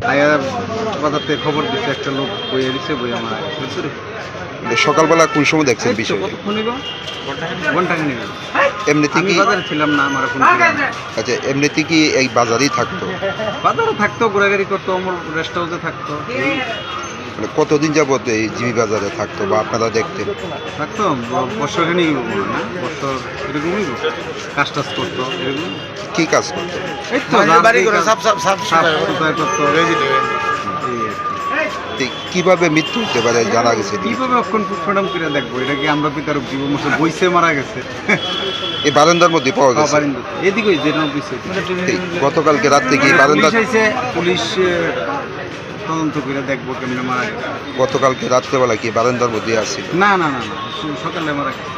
আয়া বাজার থেকে খবর দিচ্ছে একটা লোক বইয়ে দিচ্ছে বইয়ে মারা গেছে। সকালবেলা কোন সময় দেখছেন এই তো বিষয়? কতক্ষণই গো? ঘন্টাখানেক আগে। এমনিতে আমি কি বাজারে ছিলাম না, আমার ফোন ছিল না। আচ্ছা এমনিতে কি এই বাজারেই থাকতো? বাজারে থাকতো, ঘোরাঘুরি করতো, আমার রেস্ট হাউসে থাকতো। মানে কতদিন যাবত এই জিবি বাজারে থাকতো বা আপনারা দেখতেন? থাকতো বছরখানি না, বছর এরকমই কাজ টাজ করতো এরকম। কি কাজ করতো? এই তো সাফ সুতরাং করতো। এই আর কি। তো কিভাবে মৃত্যু হতে পারে জানা গেছে? কিভাবে অক্ষণ পোস্টমর্টম করে দেখবো? এটা কি আমরা পিতারক জীব বইসে মারা গেছে? এই বারান্দার মধ্যে পাওয়া গেছে। এদিকে যেটা বইসে গতকালকে রাত্রে কি বারান্দা? পুলিশ তদন্ত করে দেখবো কেমনে মারা গেছে। গতকালকে রাত্রেবেলা কি বারান্দার মধ্যে আছে? না না না না, সকালে মারা গেছে।